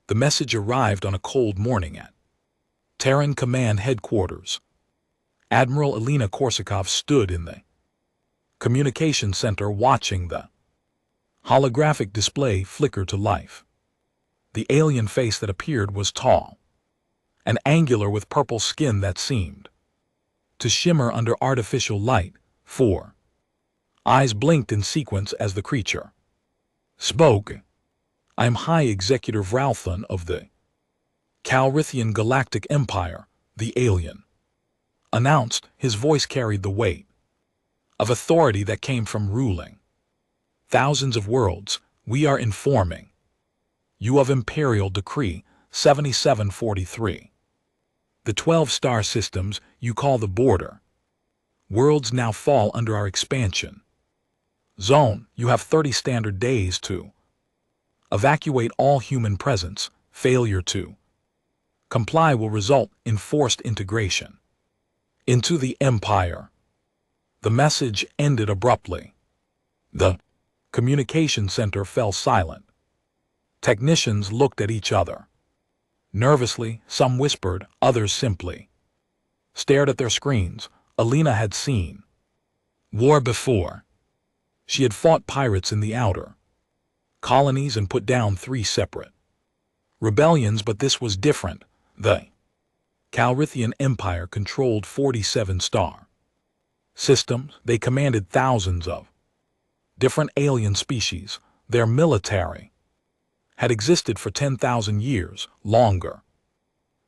The message arrived on a cold morning at Terran Command Headquarters. Admiral Elena Korsakov stood in the communication center watching the holographic display flicker to life. The alien face that appeared was tall and angular with purple skin that seemed to shimmer under artificial light. 4 eyes blinked in sequence as the creature spoke. "I am High Executive Vralthon of the Calrithian Galactic Empire," the alien announced. His voice carried the weight of authority that came from ruling thousands of worlds. "We are informing you of Imperial Decree 7743. The 12 star systems you call the border worlds now fall under our expansion zone. You have 30 standard days to evacuate all human presence. Failure to comply will result in forced integration into the Empire." The message ended abruptly. The communication center fell silent. Technicians looked at each other. Nervously, some whispered, others simply stared at their screens. Elena had seen war before. She had fought pirates in the outer colonies and put down 3 separate rebellions, but this was different. The Calrithian Empire controlled 47 star systems. They commanded thousands of different alien species. Their military had existed for 10,000 years, longer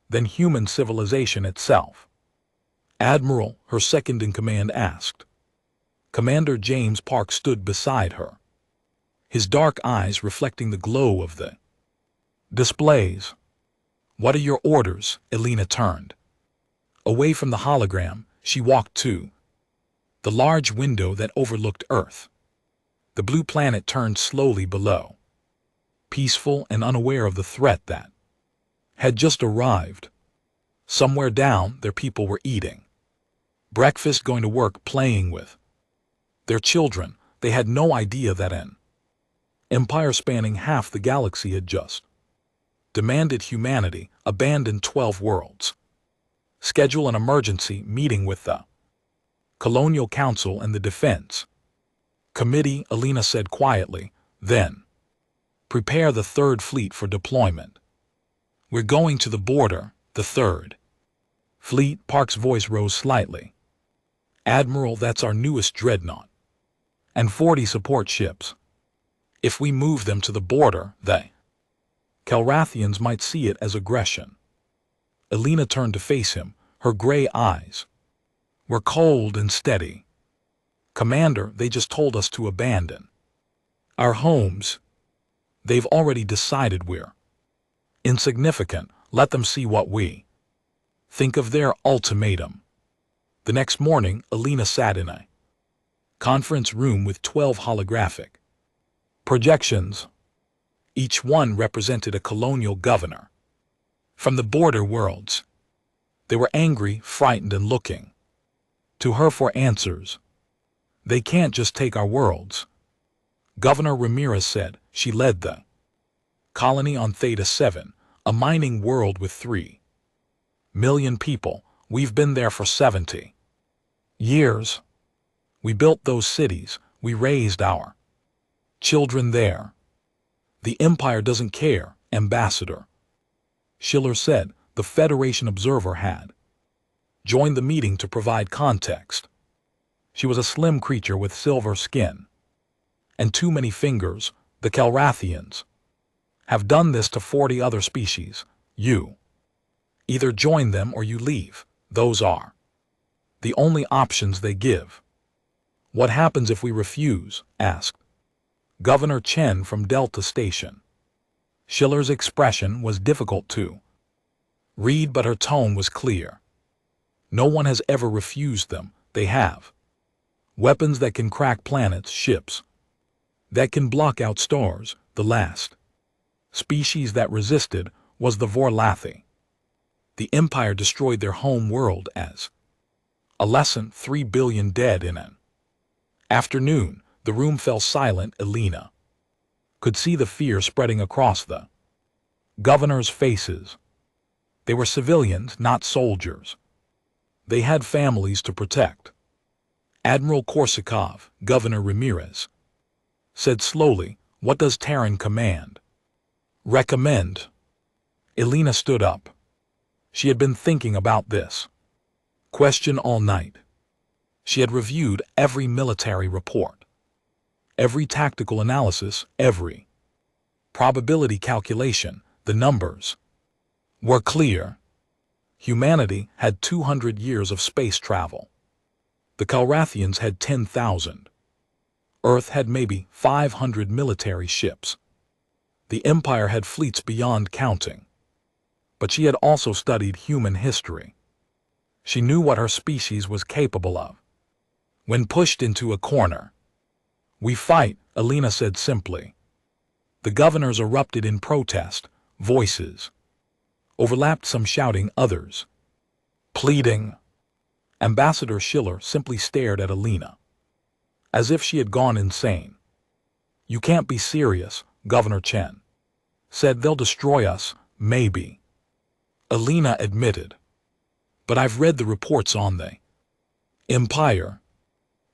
than human civilization itself. Admiral, her second-in-command, asked. Commander James Park stood beside her, his dark eyes reflecting the glow of the displays. "What are your orders?" Elena turned away from the hologram. She walked to the large window that overlooked Earth. The blue planet turned slowly below, peaceful and unaware of the threat that had just arrived. Somewhere down there, people were eating breakfast, going to work, playing with their children. They had no idea that an empire spanning half the galaxy had just demanded humanity abandon 12 worlds, schedule an emergency meeting with the Colonial Council and the Defense Committee. Elena said quietly, "Then prepare the 3rd Fleet for deployment. We're going to the border." "The 3rd Fleet?" Park's voice rose slightly. "Admiral, that's our newest dreadnought and 40 support ships. If we move them to the border, the Calrathians might see it as aggression." Elena turned to face him. Her gray eyes were cold and steady. "Commander, they just told us to abandon our homes. They've already decided we're insignificant. Let them see what we think of their ultimatum." The next morning, Elena sat in a conference room with 12 holographic projections. Each one represented a colonial governor from the border worlds. They were angry, frightened, and looking to her for answers. "They can't just take our worlds," Governor Ramirez said. She led the colony on Theta 7, a mining world with 3 million people. "We've been there for 70 years. We built those cities. We raised our children there. The Empire doesn't care," Ambassador Schiller said. The Federation observer had joined the meeting to provide context. She was a slim creature with silver skin and too many fingers. "The Calrathians have done this to 40 other species. You either join them or you leave. Those are the only options they give." "What happens if we refuse?" asked Governor Chen from Delta Station. Schiller's expression was difficult to read, but her tone was clear. "No one has ever refused them. They have weapons that can crack planets, ships that can block out stars. The last species that resisted was the Vorlathi. The Empire destroyed their home world as a lesson. 3 billion dead in an afternoon." The room fell silent. Elena could see the fear spreading across the Governors' faces. They were civilians, not soldiers. They had families to protect. Admiral Korsakov, Governor Ramirez, said slowly, "What does Terran command recommend?" Elena stood up. She had been thinking about this question all night. She had reviewed every military report, every tactical analysis, every probability calculation. The numbers were clear. Humanity had 200 years of space travel. The Calrathians had 10,000. Earth had maybe 500 military ships. The Empire had fleets beyond counting. But she had also studied human history. She knew what her species was capable of. When pushed into a corner, "We fight," Elena said simply. The governors erupted in protest. Voices overlapped, some shouting, others pleading. Ambassador Schiller simply stared at Elena, as if she had gone insane. "You can't be serious," Governor Chen said. "They'll destroy us, maybe," Elena admitted. "But I've read the reports on the Empire.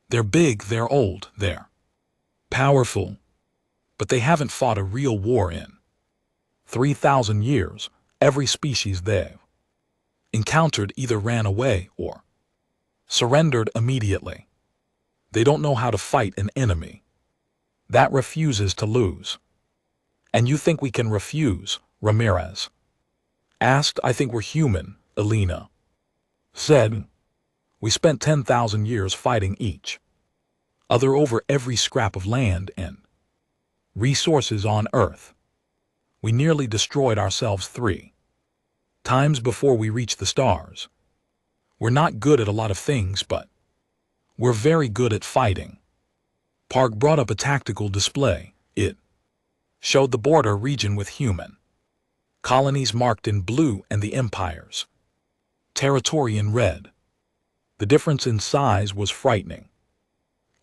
They're big, they're old, they're powerful, but they haven't fought a real war in 3,000 years. Every species they've encountered either ran away or surrendered immediately. They don't know how to fight an enemy that refuses to lose." "And you think we can refuse?" Ramirez asked. "I think we're human," Elena said. "We spent 10,000 years fighting each other over every scrap of land and resources on Earth. We nearly destroyed ourselves 3 times before we reached the stars. We're not good at a lot of things, but we're very good at fighting." Park brought up a tactical display. It showed the border region with human colonies marked in blue and the Empire's territory in red. The difference in size was frightening.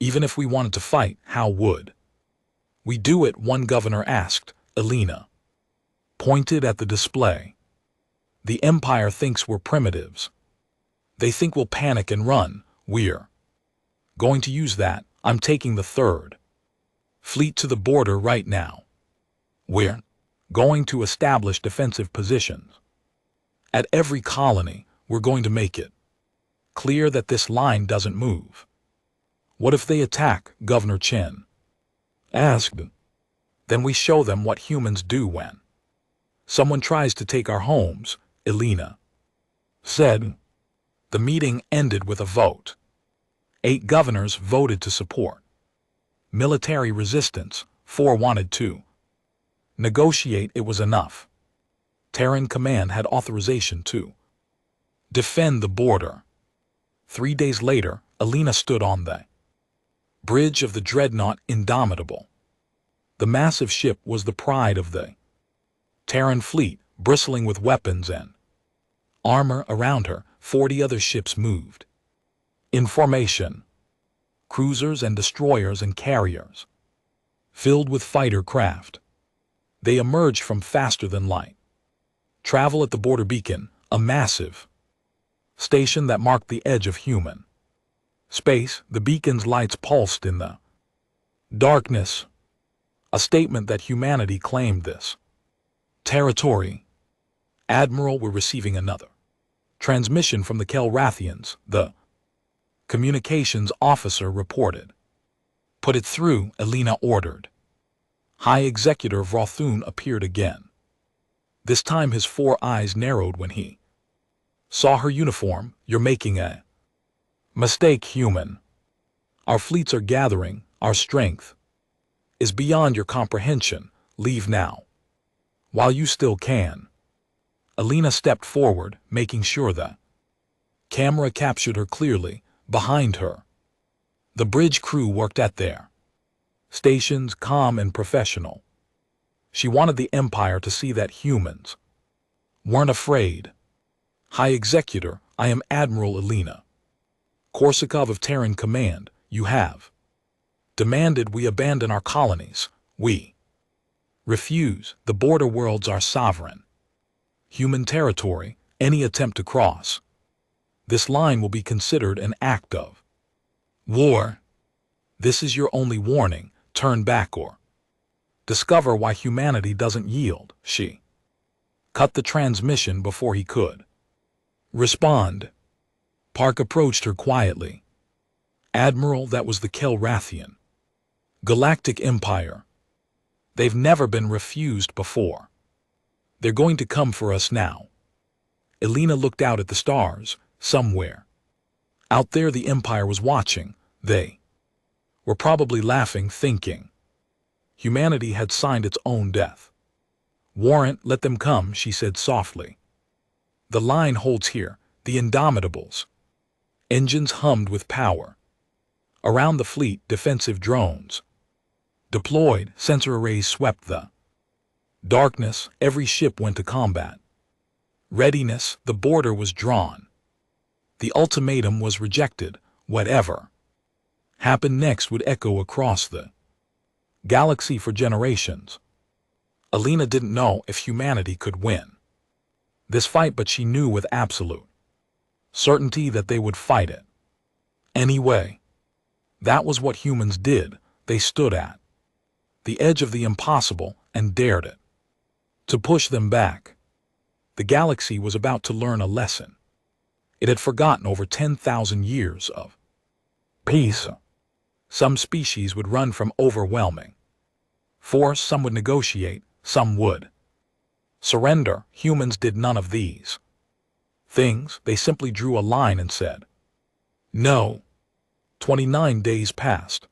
"Even if we wanted to fight, how would we do it?" one governor asked. Elena pointed at the display. "The Empire thinks we're primitives. They think we'll panic and run. We're going to use that. I'm taking the 3rd Fleet to the border right now. We're going to establish defensive positions at every colony. We're going to make it clear that this line doesn't move." "What if they attack?" Governor Chen asked. "Then we show them what humans do when someone tries to take our homes," Elena said. The meeting ended with a vote. 8 governors voted to support military resistance. 4 wanted to negotiate. It was enough. Terran Command had authorization to defend the border. 3 days later, Elena stood on the bridge of the dreadnought Indomitable. The massive ship was the pride of the Terran fleet, bristling with weapons and armor. Around her, 40 other ships moved in formation. Cruisers and destroyers and carriers, filled with fighter craft. They emerged from faster than light travel at the border beacon, a massive station that marked the edge of human space. The beacon's lights pulsed in the darkness, a statement that humanity claimed this territory. "Admiral, we're receiving another transmission from the Calrathians," the communications officer reported. "Put it through," Elena ordered. High Executive Rothun appeared again. This time his 4 eyes narrowed when he saw her uniform. "You're making a mistake, human. Our fleets are gathering. Our strength is beyond your comprehension. Leave now, while you still can." Elena stepped forward, making sure the camera captured her clearly. Behind her, the bridge crew worked at their stations, calm and professional. She wanted the Empire to see that humans weren't afraid. "High Executor, I am Admiral Elena Korsakov of Terran Command. You have demanded we abandon our colonies. We Refuse. The border worlds are sovereign. Human territory, any attempt to cross this line will be considered an act of war. This is your only warning. Turn back or discover why humanity doesn't yield. She cut the transmission before he could respond. Park approached her quietly. Admiral, that was the Kelrathian Galactic Empire. They've never been refused before. They're going to come for us now. Elena looked out at the stars. Somewhere out there the Empire was watching. They were probably laughing, thinking humanity had signed its own death warrant. Let them come, she said softly. The line holds here. The Indomitables. Engines hummed with power. Around the fleet, defensive drones deployed. Sensor arrays swept the darkness. Every ship went to combat. Readiness. The border was drawn. The ultimatum was rejected. Whatever happened next would echo across the galaxy for generations. Elena didn't know if humanity could win this fight, but she knew with absolute certainty that they would fight it anyway. That was what humans did. They stood at the edge of the impossible and dared it to push them back. The galaxy was about to learn a lesson. It had forgotten over 10,000 years of peace. Some species would run from overwhelming force, some would negotiate, some would surrender. Humans did none of these things. They simply drew a line and said, no. 29 days passed.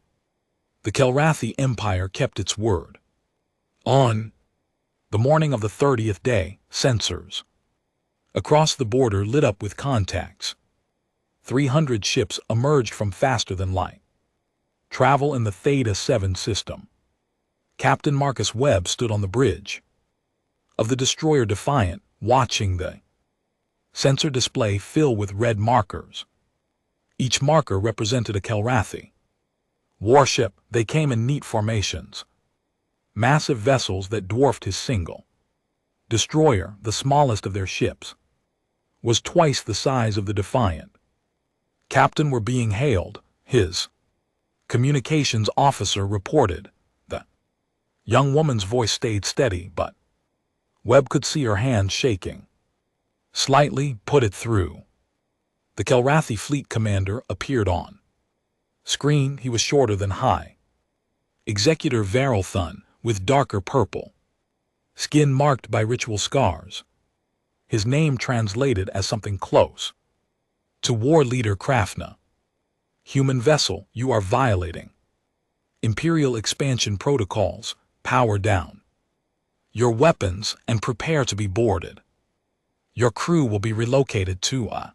The Kelrathi Empire kept its word. On the morning of the 30th day, sensors across the border lit up with contacts. 300 ships emerged from faster than light travel in the Theta 7 system. Captain Marcus Webb stood on the bridge of the destroyer Defiant, watching the sensor display fill with red markers. Each marker represented a Kelrathi warship. They came in neat formations, massive vessels that dwarfed his single destroyer. The smallest of their ships was twice the size of the Defiant. Captain were being hailed. His communications officer reported. The young woman's voice stayed steady, but Webb could see her hands shaking slightly. Put it through. The Kelrathi fleet commander appeared on screen. He was shorter than high. Executor Varel Thun, with darker purple skin marked by ritual scars. His name translated as something close to War Leader Krafna. Human vessel, you are violating Imperial expansion protocols. Power down your weapons and prepare to be boarded. Your crew will be relocated to a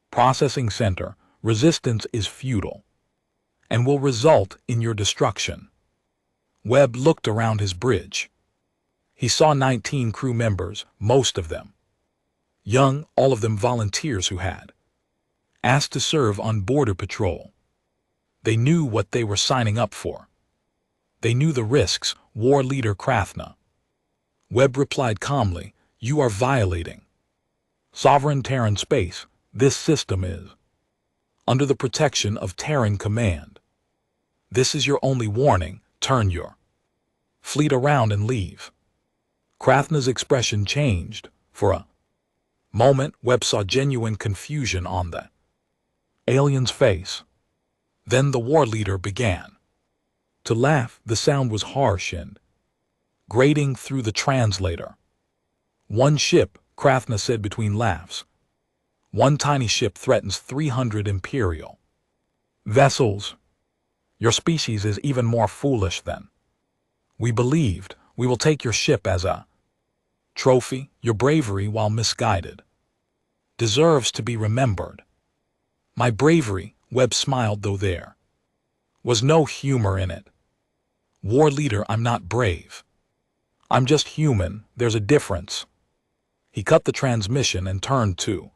processing center. Resistance is futile and will result in your destruction. Webb looked around his bridge. He saw 19 crew members, most of them young, all of them volunteers who had asked to serve on border patrol. They knew what they were signing up for. They knew the risks. War Leader Krafna. Webb replied calmly, you are violating sovereign Terran space. This system is under the protection of Terran Command. This is your only warning. Turn your fleet around and leave. Krafna's expression changed. For a moment, Webb saw genuine confusion on the alien's face. Then the war leader began to laugh. The sound was harsh and grating through the translator. One ship, Krafna said between laughs. One tiny ship threatens 300 Imperial vessels. Your species is even more foolish than we believed. We will take your ship as a trophy. Your bravery, while misguided, deserves to be remembered. My bravery, Webb smiled, though there was no humor in it. War Leader, I'm not brave. I'm just human. There's a difference. He cut the transmission and turned to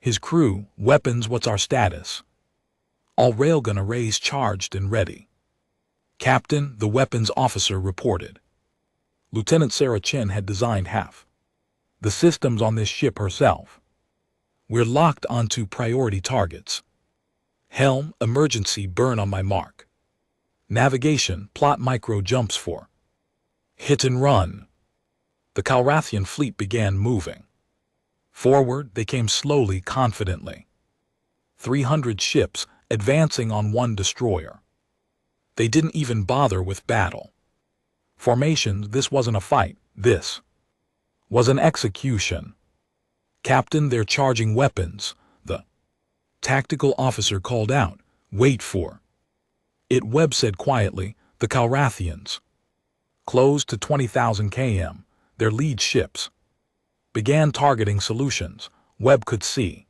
his crew. Weapons, what's our status? All railgun arrays charged and ready. Captain, the weapons officer reported. Lieutenant Sarah Chen had designed half the systems on this ship herself. We're locked onto priority targets. Helm, emergency burn on my mark. Navigation, plot micro jumps for hit and run. The Calrathian fleet began moving. Forward they came slowly, confidently. 300 ships advancing on one destroyer. They didn't even bother with battle. Formation, this wasn't a fight, this was an execution. Captain, they're charging weapons, the tactical officer called out. Wait for it, Webb said quietly. The Calrathians, close to 20,000 km, their lead ships, began targeting solutions. Webb could see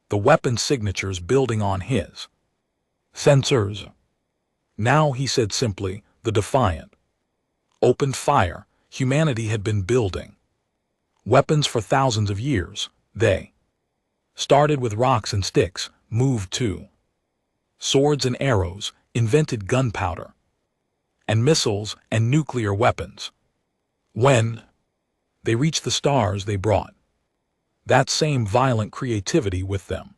the weapon signatures building on his sensors. Now, he said simply, the Defiant opened fire. Humanity had been building weapons for thousands of years. They started with rocks and sticks, moved to swords and arrows, invented gunpowder and missiles and nuclear weapons. When they reached the stars, they brought that same violent creativity with them.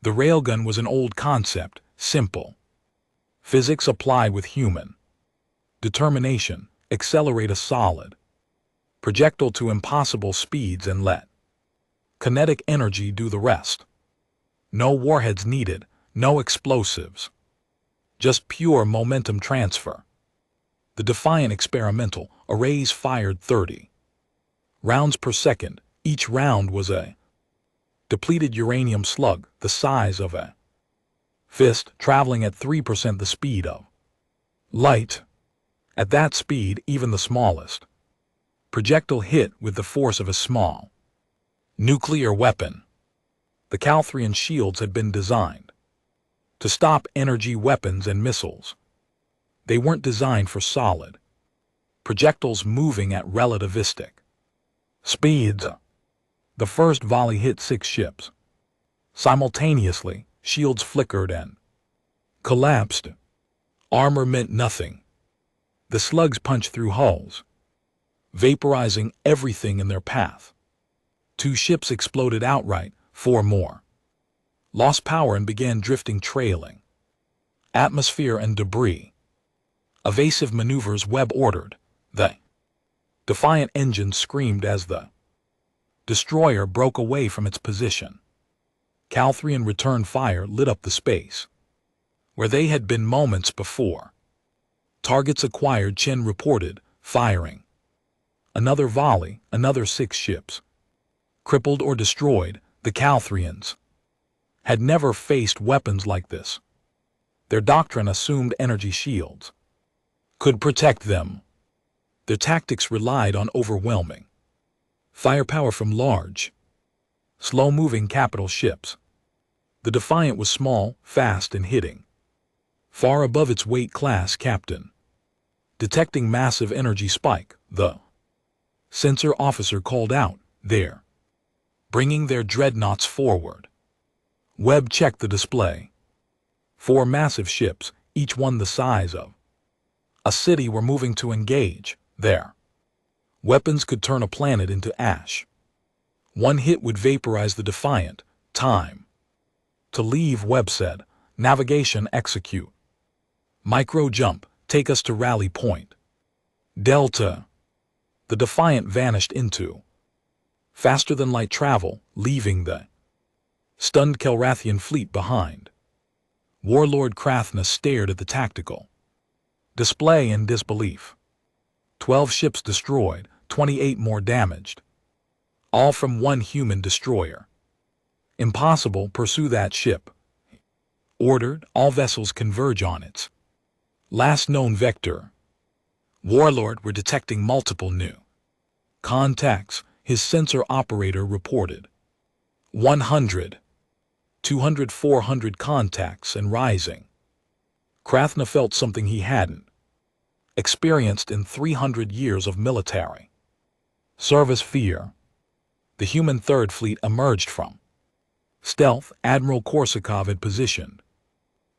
The railgun was an old concept, simple physics applied with human determination. Accelerate a solid projectile to impossible speeds and let kinetic energy do the rest. No warheads needed, no explosives, just pure momentum transfer. The Defiant experimental arrays fired 30 rounds per second. Each round was a depleted uranium slug the size of a fist, traveling at 3% the speed of light. At that speed, even the smallest projectile hit with the force of a small nuclear weapon. The Calthrian shields had been designed to stop energy weapons and missiles. They weren't designed for solid projectiles moving at relativistic speeds. The first volley hit 6 ships. Simultaneously, shields flickered and collapsed. Armor meant nothing. The slugs punched through hulls, vaporizing everything in their path. 2 ships exploded outright, 4 more lost power and began drifting, trailing atmosphere and debris. Evasive maneuvers, Webb ordered. The Defiant engines screamed as the destroyer broke away from its position. Calthrian return fire lit up the space where they had been moments before. Targets acquired, Chen reported, firing. Another volley, another 6 ships crippled or destroyed. The Calthrians had never faced weapons like this. Their doctrine assumed energy shields could protect them. Their tactics relied on overwhelming firepower from large, slow-moving capital ships. The Defiant was small, fast, and hitting far above its weight class. Captain, detecting massive energy spike, the sensor officer called out. They're bringing their dreadnoughts forward. Webb checked the display. 4 massive ships, each one the size of a city, were moving to engage. Their weapons could turn a planet into ash. One hit would vaporize the Defiant. Time to leave, Webb said. Navigation, execute. Micro jump, take us to rally point. Delta. The Defiant vanished into faster-than-light travel, leaving the stunned Calrathian fleet behind. Warlord Krathna stared at the tactical display in disbelief. 12 ships destroyed, 28 more damaged. All from one human destroyer. Impossible, pursue that ship. Ordered, all vessels converge on its last known vector. Warlord, we're detecting multiple new contacts, his sensor operator reported. 100, 200, 400 contacts and rising. Krathna felt something he hadn't experienced in 300 years of military service: fear. The human Third Fleet emerged from stealth. Admiral Korsakov had positioned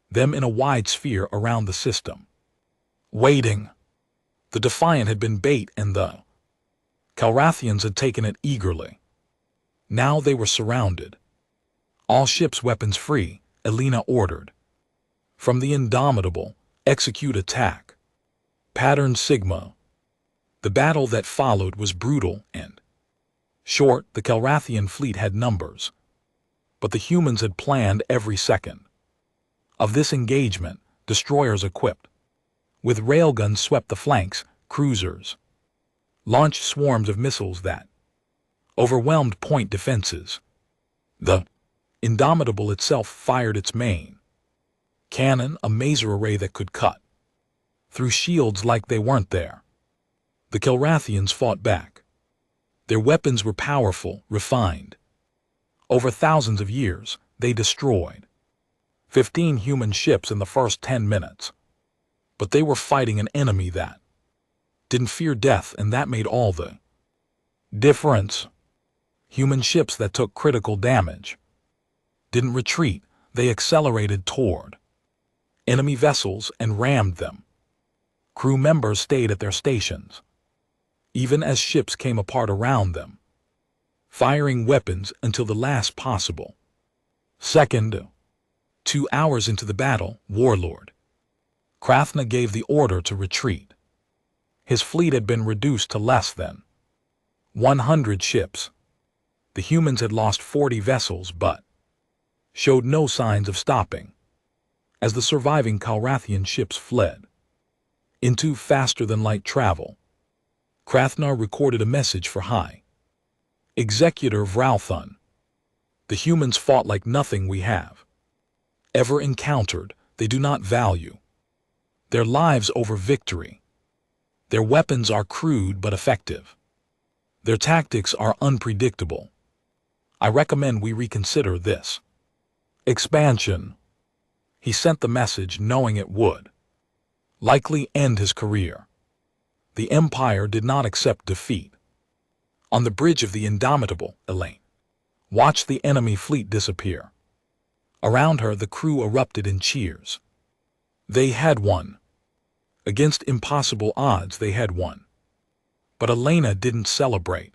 them in a wide sphere around the system, waiting The Defiant had been bait and the Calrathians had taken it eagerly. Now they were surrounded. All ships weapons free, Alina ordered. From the Indomitable, execute attack. Pattern Sigma. The battle that followed was brutal and short. The Calrathian fleet had numbers, but the humans had planned every second of this engagement. Destroyers equipped with railguns swept the flanks. Cruisers launched swarms of missiles that overwhelmed point defenses. The Indomitable itself fired its main cannon, a maser array that could cut through shields like they weren't there. The Calrathians fought back. Their weapons were powerful, refined. Over thousands of years, they destroyed 15 human ships in the first 10 minutes. But they were fighting an enemy that didn't fear death, and that made all the difference. Human ships that took critical damage didn't retreat, they accelerated toward enemy vessels and rammed them. Crew members stayed at their stations, even as ships came apart around them, firing weapons until the last possible second. 2 hours into the battle, Warlord Krathna gave the order to retreat. His fleet had been reduced to less than 100 ships. The humans had lost 40 vessels but showed no signs of stopping as the surviving Calrathian ships fled into faster-than-light travel. Krathna recorded a message for High Executor Vralthun. The humans fought like nothing we have ever encountered. They do not value their lives over victory. Their weapons are crude but effective. Their tactics are unpredictable. I recommend we reconsider this expansion. He sent the message knowing it would likely end his career. The Empire did not accept defeat. On the bridge of the Indomitable, Elaine watched the enemy fleet disappear. Around her, the crew erupted in cheers. They had won. Against impossible odds, they had won. But Elena didn't celebrate.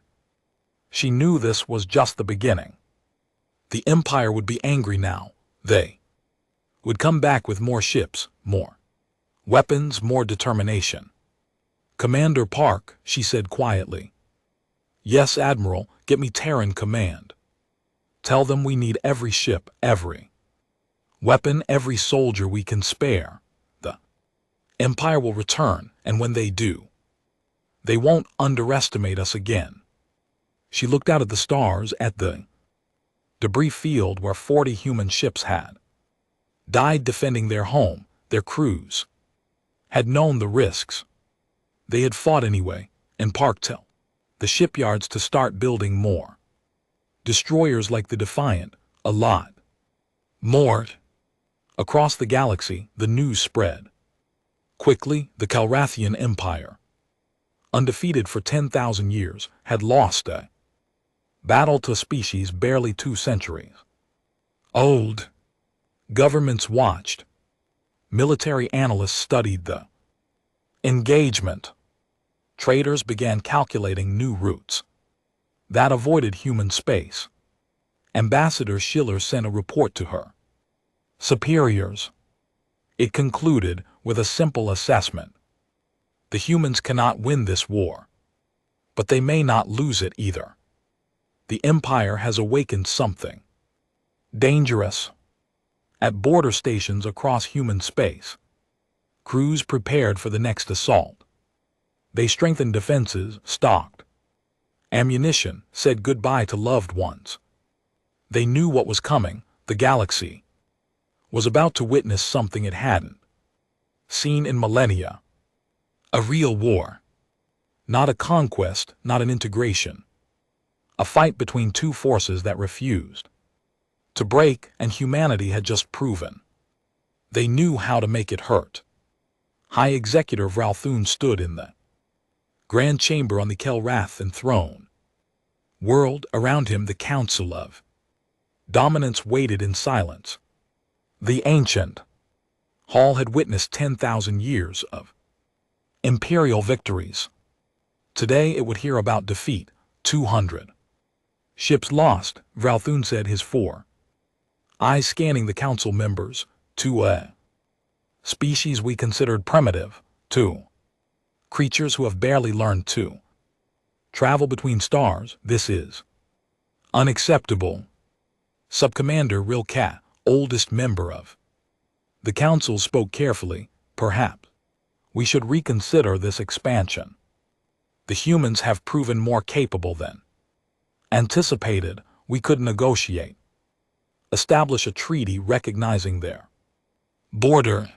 She knew this was just the beginning. The Empire would be angry now. They would come back with more ships, more weapons, more determination. Commander Park, she said quietly. Yes, Admiral, get me Terran command. Tell them we need every ship, every weapon, every soldier we can spare. The Empire will return, and when they do, they won't underestimate us again. She looked out at the stars, at the debris field where 40 human ships had died defending their home. Their crews had known the risks. They had fought anyway, and Park tell the shipyards to start building more destroyers like the Defiant, a lot more. Across the galaxy, the news spread quickly. The Calrathian Empire, undefeated for 10,000 years, had lost a battle to species barely 2 centuries old. Governments watched. Military analysts studied the engagement. Traders began calculating new routes that avoided human space. Ambassador Schiller sent a report to her superiors. It concluded with a simple assessment. The humans cannot win this war, but they may not lose it either. The Empire has awakened something dangerous. At border stations across human space, crews prepared for the next assault. They strengthened defenses, stocked ammunition, said goodbye to loved ones. They knew what was coming. The galaxy was about to witness something it hadn't seen in millennia. A real war. Not a conquest, not an integration. A fight between two forces that refused to break, and humanity had just proven they knew how to make it hurt. High Executor Vralthun stood in the grand chamber on the Calrathian throne. World around him, the Council of Dominance waited in silence. The ancient hall had witnessed 10,000 years of Imperial victories. Today it would hear about defeat, 200. Ships lost, Vralthun said his 4. Eyes scanning the council members, 2. Species we considered primitive, 2. Creatures who have barely learned to travel between stars, this is unacceptable. Subcommander Rilcat, oldest member of the council, spoke carefully. Perhaps we should reconsider this expansion. The humans have proven more capable than anticipated. We could negotiate, establish a treaty recognizing their border.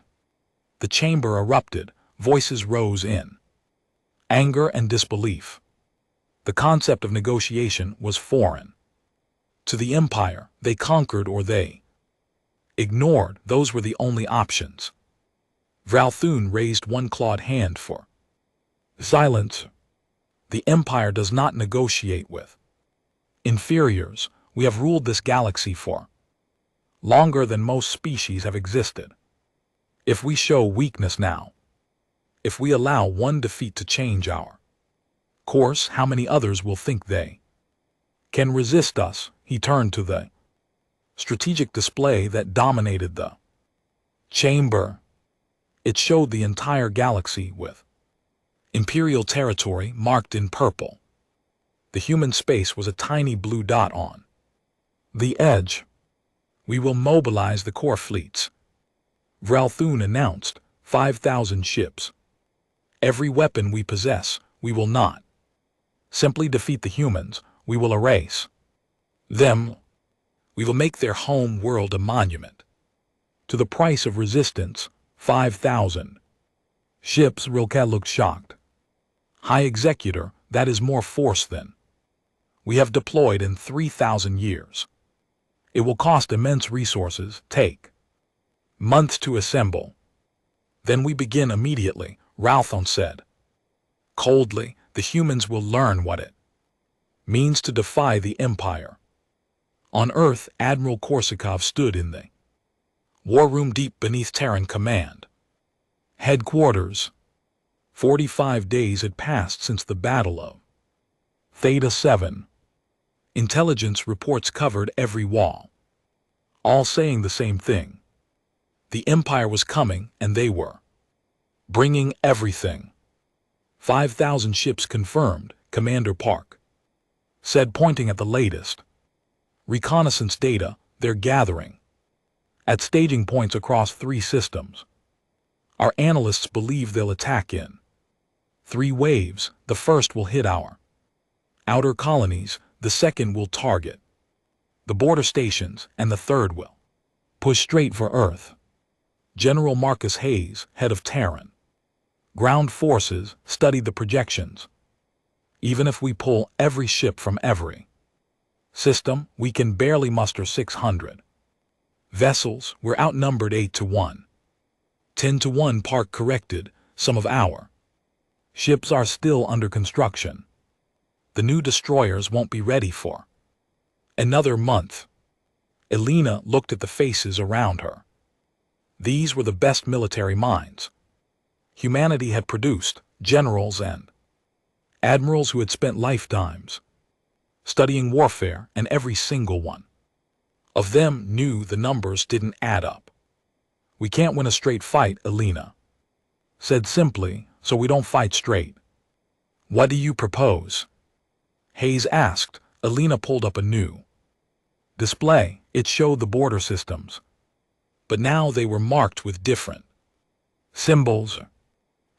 The chamber erupted, voices rose in anger and disbelief. The concept of negotiation was foreign to the Empire. They conquered or they ignored. Those were the only options. Vralthun raised one clawed hand for silence. The Empire does not negotiate with inferiors. We have ruled this galaxy for longer than most species have existed. If we show weakness now, if we allow one defeat to change our course, how many others will think they can resist us? He turned to the strategic display that dominated the chamber. It showed the entire galaxy with Imperial territory marked in purple. The human space was a tiny blue dot on the edge. We will mobilize the core fleets, Vralthun announced. 5,000 ships. Every weapon we possess. We will not simply defeat the humans. We will erase them. We will make their home world a monument to the price of resistance. 5,000 ships. Rilcat looked shocked. High Executor, that is more force than we have deployed in 3,000 years. It will cost immense resources, take months to assemble. Then we begin immediately, Ralthon said coldly. The humans will learn what it means to defy the Empire. On Earth, Admiral Korsakov stood in the war room deep beneath Terran command headquarters. 45 days had passed since the Battle of Theta 7. Intelligence reports covered every wall, all saying the same thing. The Empire was coming, and they were bringing everything. 5,000 ships confirmed, Commander Park said, pointing at the latest reconnaissance data. They're gathering at staging points across 3 systems. Our analysts believe they'll attack in 3 waves. The first will hit our outer colonies, the second will target the border stations, and the third will push straight for Earth. General Marcus Hayes, head of Terran ground forces, studied the projections. Even if we pull every ship from every system, we can barely muster 600 vessels. We're outnumbered 8 to 1. 10 to 1. Park corrected. Some of our ships are still under construction. The new destroyers won't be ready for another month. Elena looked at the faces around her. These were the best military minds humanity had produced, generals and admirals who had spent lifetimes studying warfare, and every single one of them knew the numbers didn't add up. We can't win a straight fight, Elena said simply, so we don't fight straight. What do you propose? Hayes asked. Elena pulled up a new display. It showed the border systems, but now they were marked with different symbols.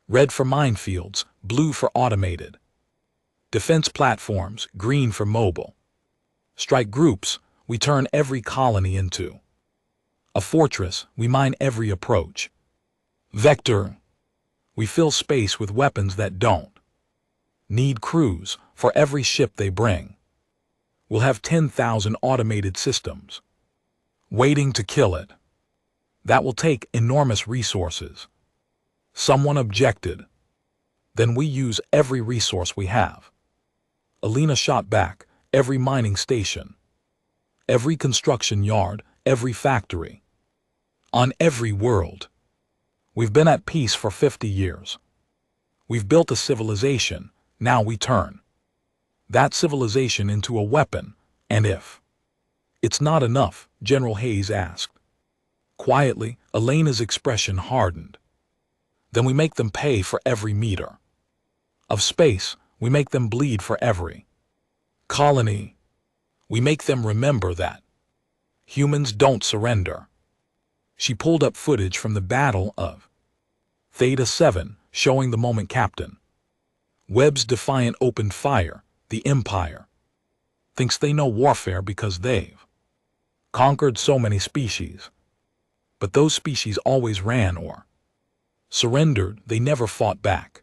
Red for minefields, blue for automated defense platforms, green for mobile strike groups. We turn every colony into a fortress. We mine every approach vector. We fill space with weapons that don't need crews. For every ship they bring, we'll have 10,000 automated systems waiting to kill it. That will take enormous resources. Someone objected. Then we use every resource we have. Elena shot back. Every mining station, every construction yard, every factory, on every world. We've been at peace for 50 years. We've built a civilization, now we turn that civilization into a weapon, and if it's not enough, General Hayes asked. Quietly, Elena's expression hardened. Then we make them pay for every meter of space. We make them bleed for every colony. We make them remember that humans don't surrender. She pulled up footage from the Battle of Theta 7, showing the moment Captain Webb's defiant opened fire. The Empire thinks they know warfare because they've conquered so many species. But those species always ran or surrendered. They never fought back.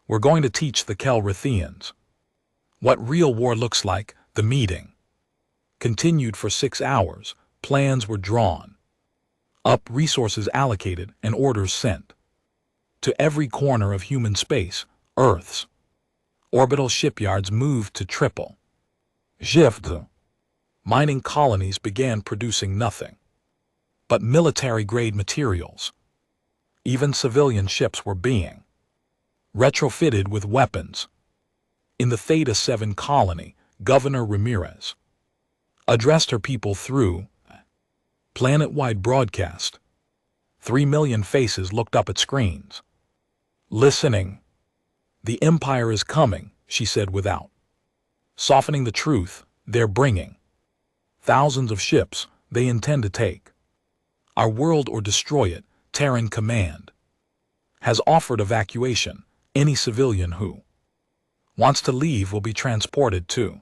We're going to teach the Calrithians what real war looks like. The meeting continued for 6 hours. Plans were drawn up, resources allocated, and orders sent to every corner of human space. Earth's orbital shipyards moved to triple shift. Mining colonies began producing nothing but military-grade materials. Even civilian ships were being retrofitted with weapons. In the Theta 7 colony, Governor Ramirez addressed her people through planet-wide broadcast. 3 million faces looked up at screens, listening. The Empire is coming, she said without softening the truth. They're bringing thousands of ships. They intend to take our world or destroy it. Terran Command has offered evacuation. Any civilian who wants to leave will be transported to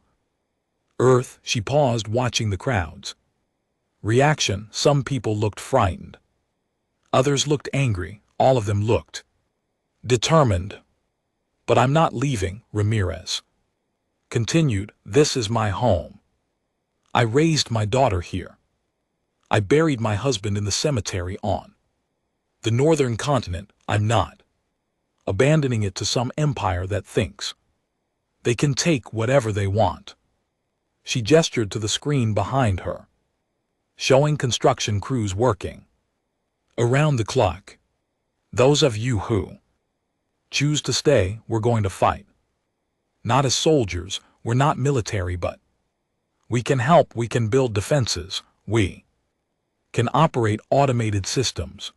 Earth. She paused, watching the crowd's reaction. Some people looked frightened. Others looked angry. All of them looked determined. But I'm not leaving, Ramirez continued. This is my home. I raised my daughter here. I buried my husband in the cemetery on the northern continent. I'm not abandoning it to some empire that thinks they can take whatever they want. She gestured to the screen behind her, showing construction crews working around the clock. Those of you who choose to stay, we're going to fight. Not as soldiers, we're not military, but we can help. We can build defenses. We can operate automated systems.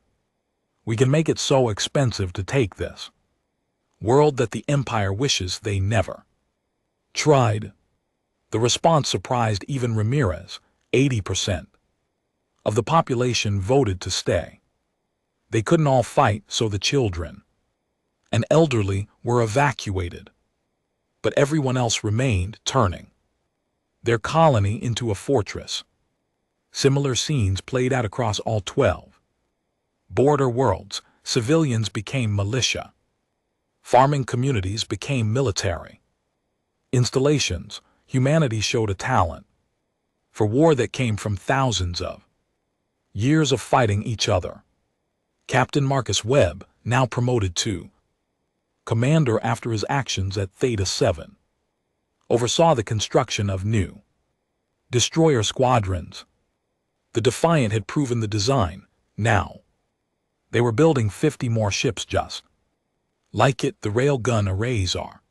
We can make it so expensive to take this world that the Empire wishes they never tried. The response surprised even Ramirez. 80% of the population voted to stay. They couldn't all fight, so the children and elderly were evacuated. But everyone else remained, turning their colony into a fortress. Similar scenes played out across all 12 border worlds. Civilians became militia. Farming communities became military installations. Humanity showed a talent for war that came from thousands of years of fighting each other. Captain Marcus Webb, now promoted to commander after his actions at Theta 7, oversaw the construction of new destroyer squadrons. The Defiant had proven the design. Now they were building 50 more ships just like it. The railgun arrays are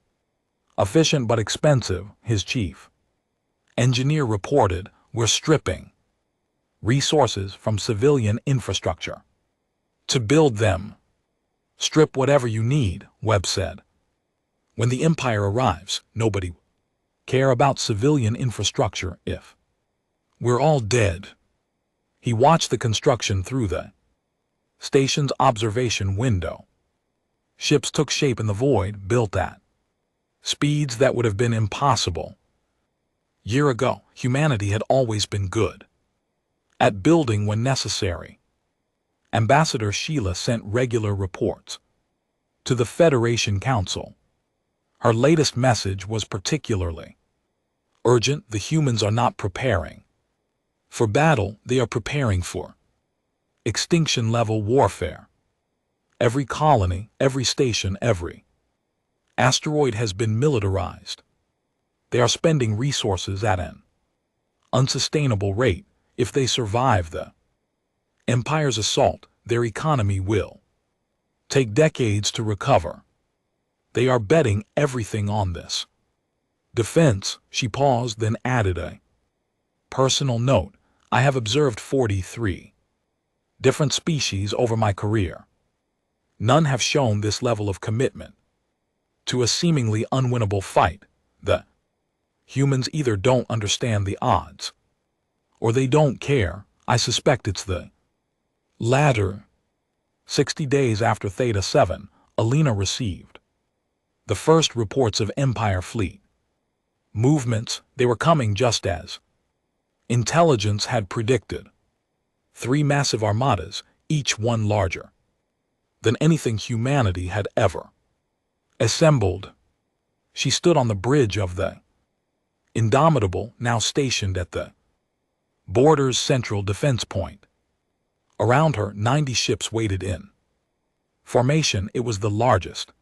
efficient but expensive, his chief engineer reported. We're stripping resources from civilian infrastructure to build them. Strip whatever you need, Webb said. When the Empire arrives, nobody will care about civilian infrastructure if we're all dead. He watched the construction through the station's observation window. Ships took shape in the void, built at speeds that would have been impossible. Year ago, humanity had always been good at building when necessary. Ambassador Sheila sent regular reports to the Federation Council. Her latest message was particularly urgent. The humans are not preparing for battle, they are preparing for extinction-level warfare. Every colony, every station, every asteroid has been militarized. They are spending resources at an unsustainable rate. If they survive the Empire's assault, their economy will take decades to recover. They are betting everything on this. Defense, she paused, then added a personal note. I have observed 43 different species over my career. None have shown this level of commitment to a seemingly unwinnable fight. The humans either don't understand the odds, or they don't care. I suspect it's the latter. 60 days after Theta 7, Alina received the first reports of Empire fleet movements. They were coming just as intelligence had predicted. 3 massive armadas, each one larger than anything humanity had ever assembled. She stood on the bridge of the Indomitable, now stationed at the border's central defense point. Around her, 90 ships waited in formation. It was the largest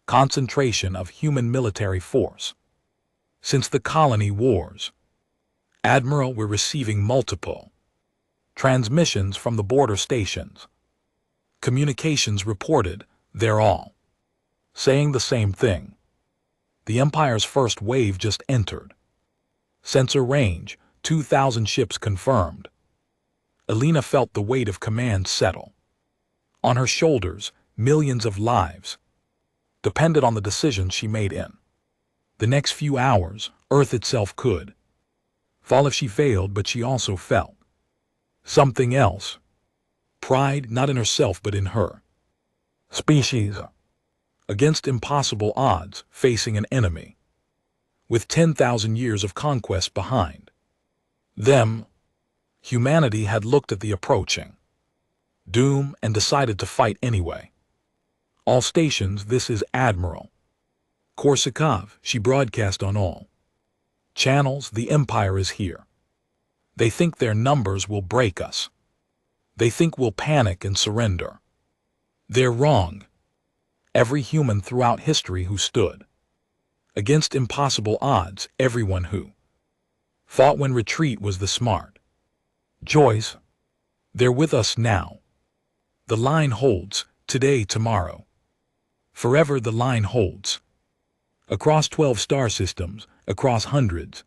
concentration of human military force since the colony wars. Admiral, we're receiving multiple transmissions from the border stations. Communications reported they're all saying the same thing. The Empire's first wave just entered. Sensor range, 2,000 ships confirmed. Alina felt the weight of command settle on her shoulders. Millions of lives depended on the decisions she made in the next few hours. Earth itself could fall if she failed, but she also felt something else. Pride, not in herself but in her species. Against impossible odds, facing an enemy with 10,000 years of conquest behind them, humanity had looked at the approaching doom and decided to fight anyway. All stations, this is Admiral Korsakov, she broadcast on all channels. The Empire is here. They think their numbers will break us. They think we'll panic and surrender. They're wrong. Every human throughout history who stood against impossible odds, everyone who fought when retreat was the smart choice, they're with us now. The line holds, today, tomorrow. Forever the line holds. Across 12 star systems, across hundreds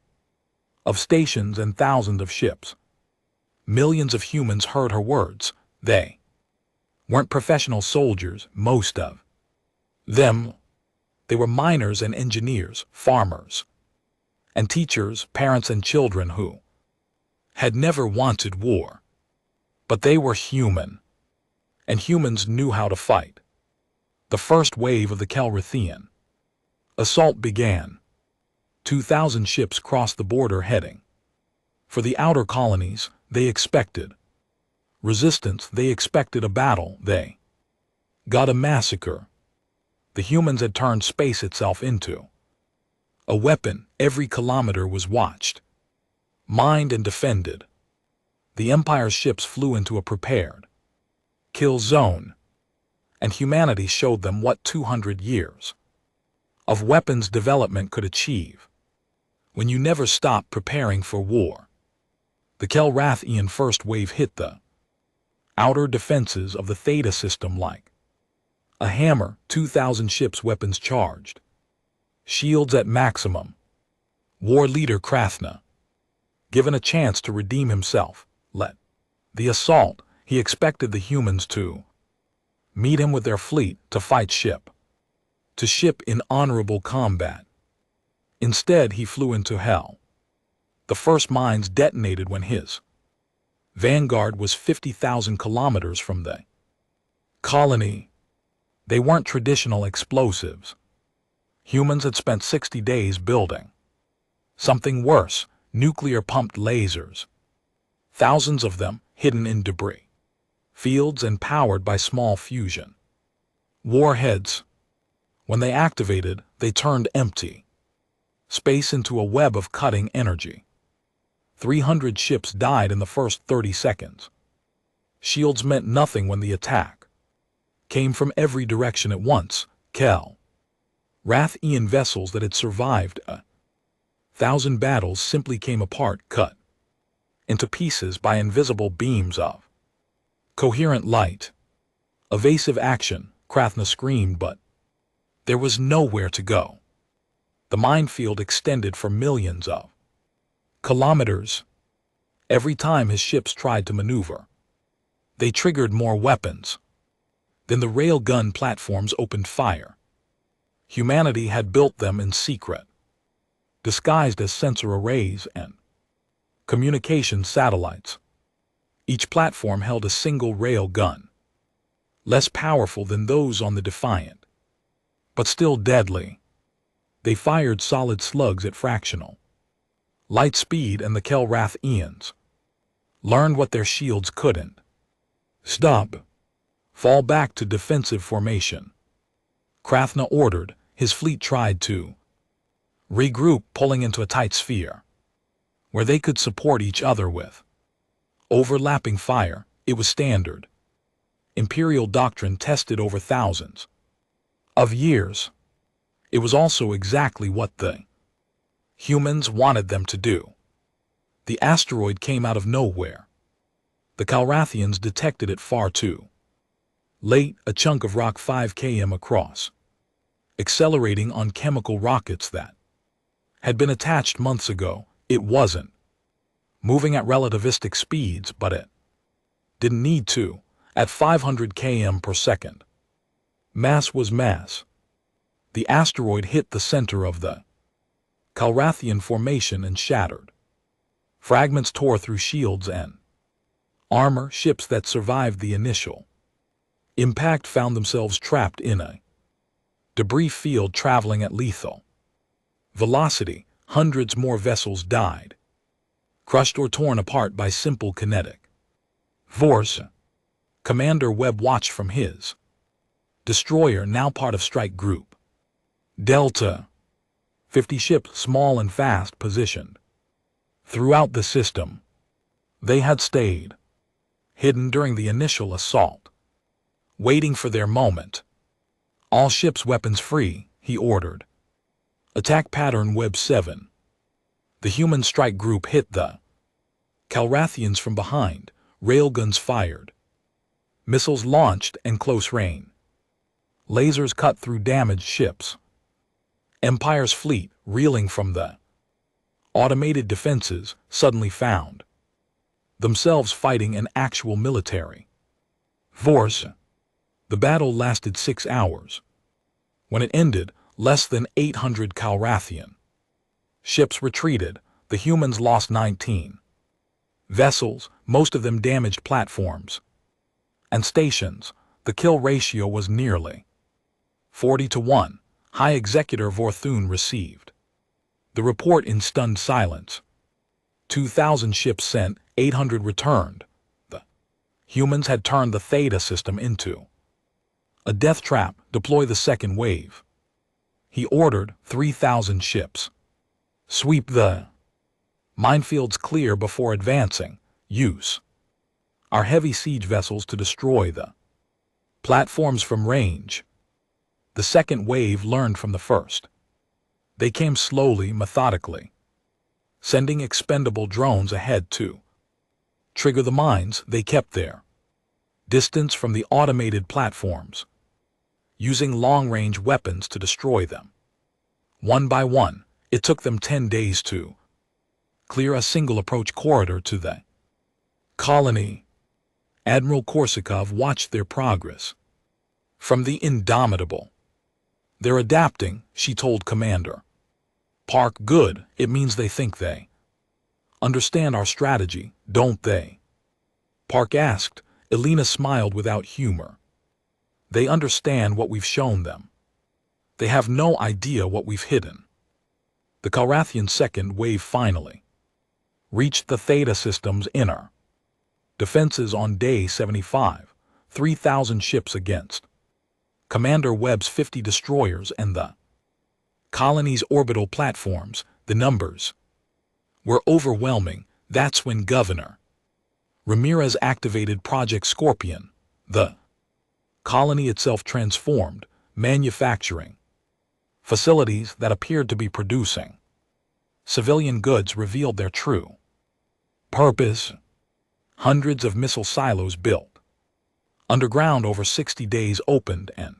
of stations and thousands of ships. Millions of humans heard her words. They weren't professional soldiers, most of them. They were miners and engineers, farmers and teachers, parents and children who had never wanted war. But they were human, and humans knew how to fight. The first wave of the Calrithian assault began. 2,000 ships crossed the border heading for the outer colonies. They expected resistance. They expected a battle. They got a massacre. The humans had turned space itself into a weapon. Every kilometer was watched, mined and defended. The Empire's ships flew into a prepared kill zone, and humanity showed them what 200 years of weapons development could achieve when you never stopped preparing for war. The Calrathian first wave hit the outer defenses of the Theta system like a hammer. 2,000 ships, weapons charged, shields at maximum. War leader Krathna, given a chance to redeem himself, led the assault. He expected the humans to meet him with their fleet, to fight ship to ship in honorable combat. Instead, he flew into hell. The first mines detonated when his vanguard was 50,000 kilometers from the colony. They weren't traditional explosives. Humans had spent 60 days building something worse, nuclear-pumped lasers. Thousands of them hidden in debris fields and powered by small fusion warheads. When they activated, they turned empty space into a web of cutting energy. 300 ships died in the first 30 seconds. Shields meant nothing when the attack came from every direction at once. Rathian vessels that had survived 1,000 battles simply came apart, cut into pieces by invisible beams of coherent light. Evasive action, Krathna screamed, but There was nowhere to go. The minefield extended for millions of kilometers. Every time his ships tried to maneuver, they triggered more weapons. Then the railgun platforms opened fire. Humanity had built them in secret, disguised as sensor arrays and communication satellites. Each platform held a single rail gun, less powerful than those on the Defiant, but still deadly. They fired solid slugs at fractional light speed, and the Kelrathians learned what their shields couldn't. Stop. Fall back to defensive formation. Krathna ordered. His fleet tried to regroup, pulling into a tight sphere where they could support each other with overlapping fire. It was standard Imperial doctrine tested over thousands of years. It was also exactly what the humans wanted them to do. The asteroid came out of nowhere. The Kelrathians detected it far too late, a chunk of rock 5 km across, accelerating on chemical rockets that had been attached months ago. It wasn't moving at relativistic speeds, but it didn't need to, at 500 km per second. Mass was mass. The asteroid hit the center of the Kelrathian formation and shattered. Fragments tore through shields and armor. Ships that survived the initial impact found themselves trapped in a debris field traveling at lethal velocity. Hundreds more vessels died, crushed or torn apart by simple kinetic force. Commander Webb watched from his destroyer, now part of Strike Group Delta. 50 ships, small and fast, positioned throughout the system. They had stayed hidden during the initial assault, waiting for their moment. All ships weapons free, he ordered. Attack pattern Web 7. The human strike group hit the Kelrathians from behind. Railguns fired. Missiles launched and close range lasers cut through damaged ships. Empire's fleet, reeling from the automated defenses, suddenly found themselves fighting an actual military force. The battle lasted 6 hours. When it ended, less than 800 Kelrathian ships retreated. The humans lost 19 vessels, most of them damaged platforms and stations. The kill ratio was nearly 40-1. High Executor Vorthun received the report in stunned silence. 2,000 ships sent, 800 returned. The humans had turned the Theta system into a death trap. Deploy the second wave. He ordered. 3,000 ships. Sweep the minefields clear before advancing. Use our heavy siege vessels to destroy the platforms from range. The second wave learned from the first. They came slowly, methodically, sending expendable drones ahead to trigger the mines. They kept their distance from the automated platforms, using long-range weapons to destroy them. One by one, it took them 10 days to clear a single approach corridor to the colony. Admiral Korsakov watched their progress from the Indomitable. They're adapting, she told Commander Park. Good, it means they think they understand our strategy, don't they? Park asked. Elena smiled without humor. They understand what we've shown them. They have no idea what we've hidden. The Kelrathian second wave finally reached the Theta system's inner defenses on day 75, 3,000 ships against Commander Webb's 50 destroyers and the colony's orbital platforms. The numbers were overwhelming. That's when Governor Ramirez activated Project Scorpion. The colony itself transformed, manufacturing facilities that appeared to be producing civilian goods revealed their true purpose. Hundreds of missile silos built underground over 60 days opened and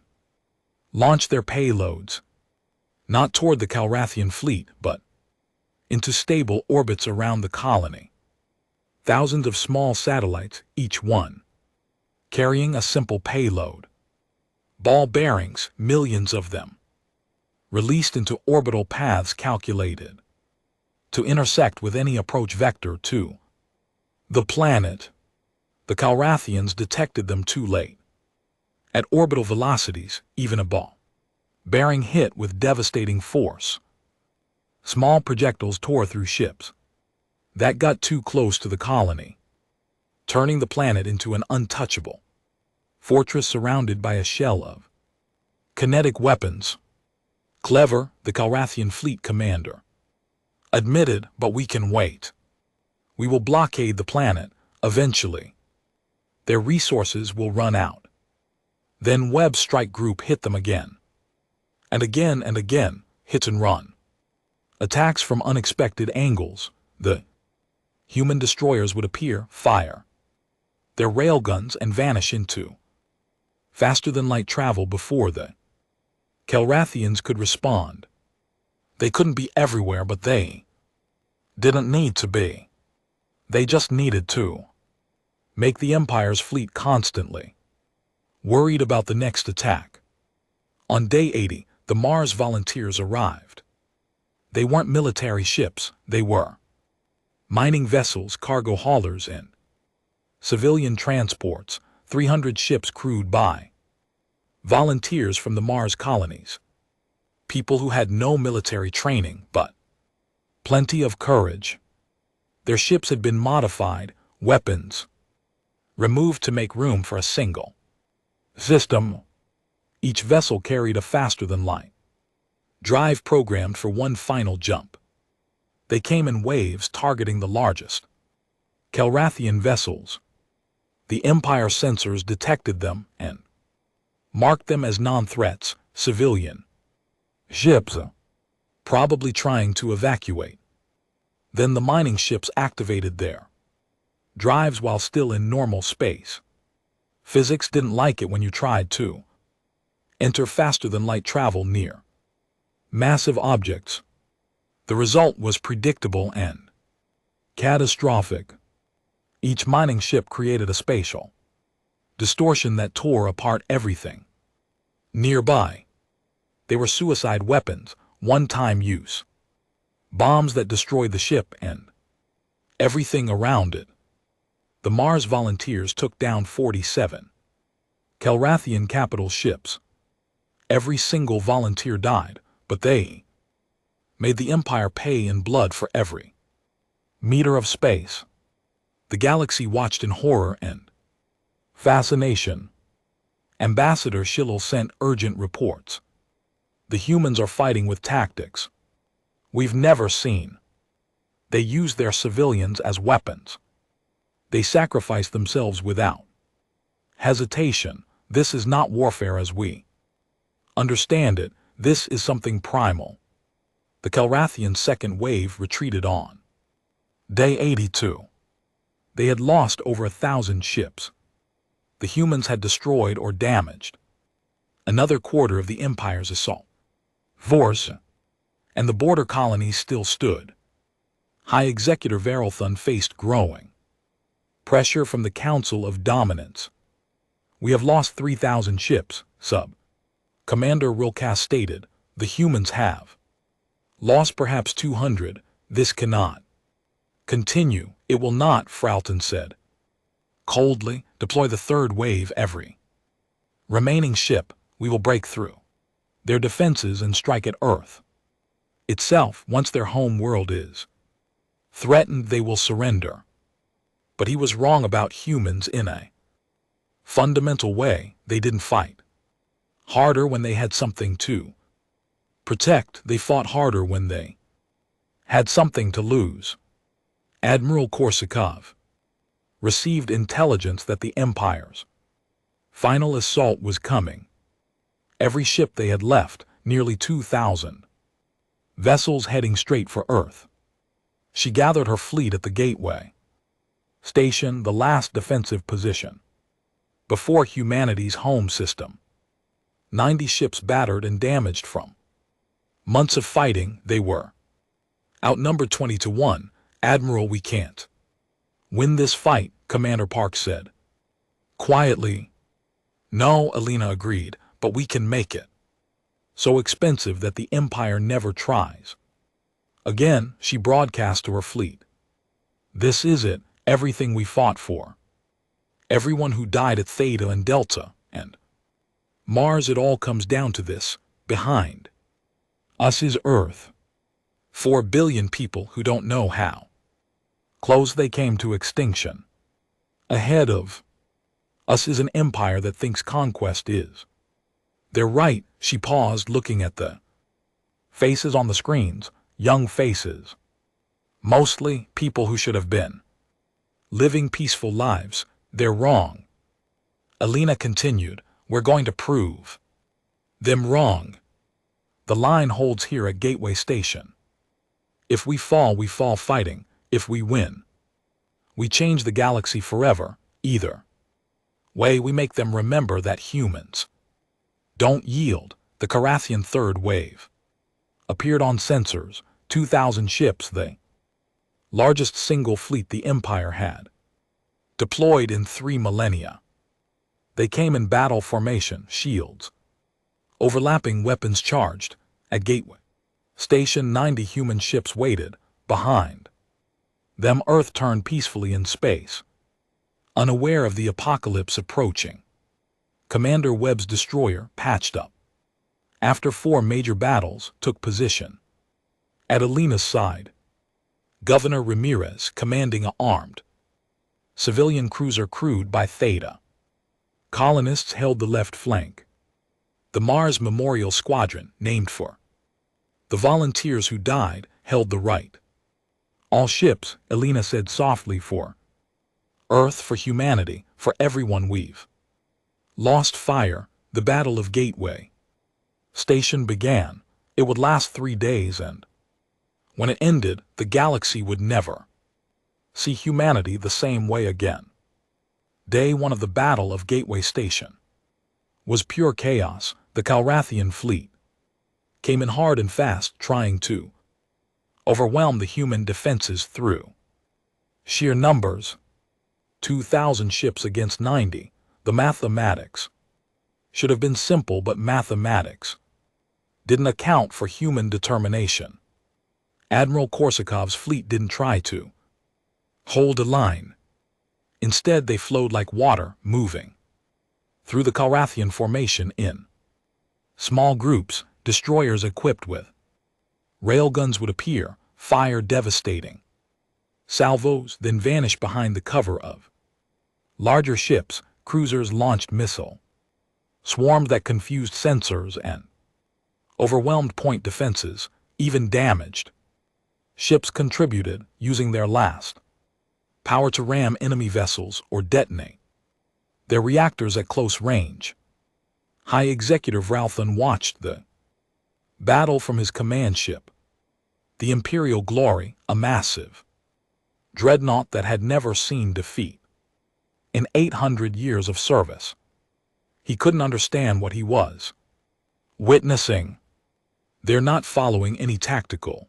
launched their payloads, not toward the Calrathian fleet, but into stable orbits around the colony. Thousands of small satellites, each one carrying a simple payload. Ball bearings, millions of them, released into orbital paths calculated to intersect with any approach vector to the planet. The Calrathians detected them too late. At orbital velocities, even a ball bearing hit with devastating force. Small projectiles tore through ships that got too close to the colony, turning the planet into an untouchable fortress surrounded by a shell of kinetic weapons. Clever, the Calrathian fleet commander admitted, but we can wait. We will blockade the planet, eventually. Their resources will run out. Then Webb's strike group hit them again. And again, hit and run. Attacks from unexpected angles. The human destroyers would appear, fire their railguns and vanish into faster-than-light travel before the Calrathians could respond. They couldn't be everywhere, but they didn't need to be. They just needed to make the Empire's fleet constantly worried about the next attack. On day 80, the Mars volunteers arrived. They weren't military ships, they were mining vessels, cargo haulers, and civilian transports. 300 ships crewed by volunteers from the Mars colonies. People who had no military training, but plenty of courage. Their ships had been modified, weapons removed to make room for a single system. Each vessel carried a faster-than-light drive programmed for one final jump. They came in waves targeting the largest Calrathian vessels. The Empire sensors detected them and marked them as non-threats, civilian ships, probably trying to evacuate. Then the mining ships activated their drives while still in normal space. Physics didn't like it when you tried to enter faster-than-light travel near massive objects. The result was predictable and catastrophic. Each mining ship created a spatial distortion that tore apart everything nearby. They were suicide weapons, one-time use. Bombs that destroyed the ship and everything around it. The Mars volunteers took down 47 Calrathian capital ships. Every single volunteer died, but they made the Empire pay in blood for every meter of space. The galaxy watched in horror and fascination. Ambassador Schilel sent urgent reports. The humans are fighting with tactics we've never seen. They use their civilians as weapons. They sacrifice themselves without hesitation. This is not warfare as we understand it. This is something primal. The Calrathian second wave retreated on day 82. They had lost over 1,000 ships. The humans had destroyed or damaged another quarter of the Empire's assault force, and the border colonies still stood. High Executor Verelthun faced growing pressure from the Council of Dominance. We have lost 3,000 ships, Commander Rilkas stated. The humans have lost perhaps 200. This cannot continue. It will not, Fralton said coldly. Deploy the third wave every remaining ship. We will break through their defenses and strike at Earth itself. Once their home world is threatened, they will surrender. But he was wrong about humans in a fundamental way. They didn't fight harder when they had something to protect. They fought harder when they had something to lose. Admiral Korsakov received intelligence that the Empire's final assault was coming. Every ship they had left, nearly 2,000 vessels heading straight for Earth. She gathered her fleet at the gateway station, the last defensive position before humanity's home system 90 ships battered and damaged from months of fighting. They were outnumbered 20-1. Admiral, we can't win this fight, Commander Park said quietly. No, Alina agreed, but we can make it so expensive that the Empire never tries. Again, she broadcast to her fleet. This is it, everything we fought for. Everyone who died at Theta and Delta and Mars, it all comes down to this. Behind us is Earth. 4 billion people who don't know how close they came to extinction. Ahead of us is an empire that thinks conquest is. They're right. She paused, looking at the faces on the screens, young faces. Mostly people who should have been living peaceful lives. They're wrong. Alina continued, we're going to prove them wrong. The line holds here at Gateway Station. If we fall fighting. If we win, we change the galaxy forever. Either way, we make them remember that humans don't yield. The Carathian third wave appeared on sensors. 2,000 ships, the largest single fleet the Empire had deployed in 3 millennia. They came in battle formation, shields overlapping, weapons charged. At Gateway Station, 90 human ships waited behind them. Earth turned peacefully in space, unaware of the apocalypse approaching. Commander Webb's destroyer, patched up after 4 major battles, took position at Alina's side. Governor Ramirez commanding a armed civilian cruiser crewed by Theta colonists held the left flank. The Mars Memorial Squadron, named for the volunteers who died, held the right. All ships, Alina said softly, for Earth, for humanity, for everyone we've lost. Fire. The Battle of Gateway Station began. It would last 3 days, and when it ended, the galaxy would never see humanity the same way again. Day 1 of the Battle of Gateway Station was pure chaos. The Calrathian fleet came in hard and fast, trying to overwhelm the human defenses through sheer numbers. 2,000 ships against 90. The mathematics should have been simple, but mathematics didn't account for human determination. Admiral Korsakov's fleet didn't try to hold a line. Instead, they flowed like water, moving through the Calrathian formation in small groups. Destroyers equipped with railguns would appear, fire devastating salvos, then vanish behind the cover of larger ships. Cruisers launched missile swarms that confused sensors and overwhelmed point defenses. Even damaged ships contributed, using their last power to ram enemy vessels or detonate their reactors at close range. High Executive Ralthon watched the battle from his command ship, the Imperial Glory, a massive dreadnought that had never seen defeat in 800 years of service. He couldn't understand what he was witnessing. They're not following any tactical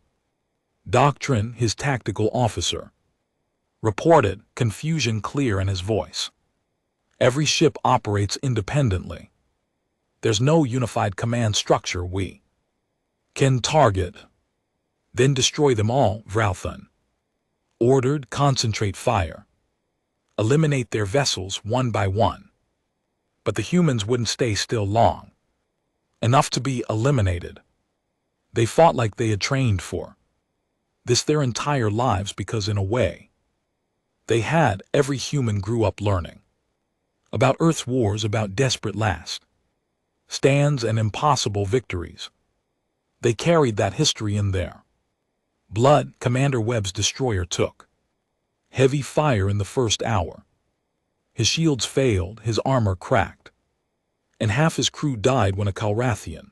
doctrine, his tactical officer reported, confusion clear in his voice. Every ship operates independently. There's no unified command structure. We can target, then destroy them all. Vralthon ordered, concentrate fire, eliminate their vessels one by one. But the humans wouldn't stay still long enough to be eliminated. They fought like they had trained for this their entire lives, because in a way they had. Every human grew up learning about Earth's wars, about desperate last stands and impossible victories. They carried that history in their blood. Commander Webb's destroyer took heavy fire in the first hour. His shields failed, his armor cracked, and half his crew died when a Calrathian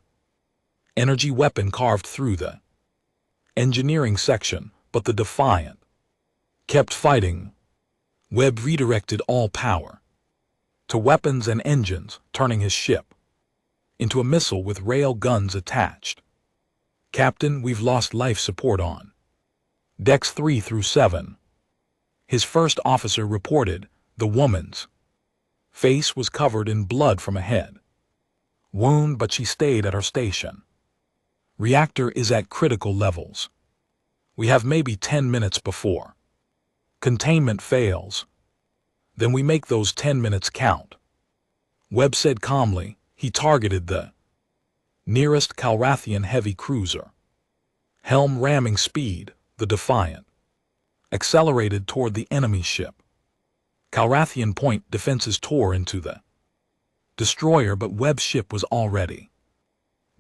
energy weapon carved through the engineering section. But the Defiant kept fighting. Webb redirected all power to weapons and engines, turning his ship into a missile with rail guns attached. "Captain, we've lost life support on decks 3 through 7. His first officer reported. The woman's face was covered in blood from a head wound, but she stayed at her station. "Reactor is at critical levels. We have maybe 10 minutes before containment fails. Then we make those 10 minutes count." Webb said calmly. He targeted the nearest Calrathian heavy cruiser. Helm ramming speed, the Defiant accelerated toward the enemy ship. Calrathian point defenses tore into the destroyer, but Webb's ship was already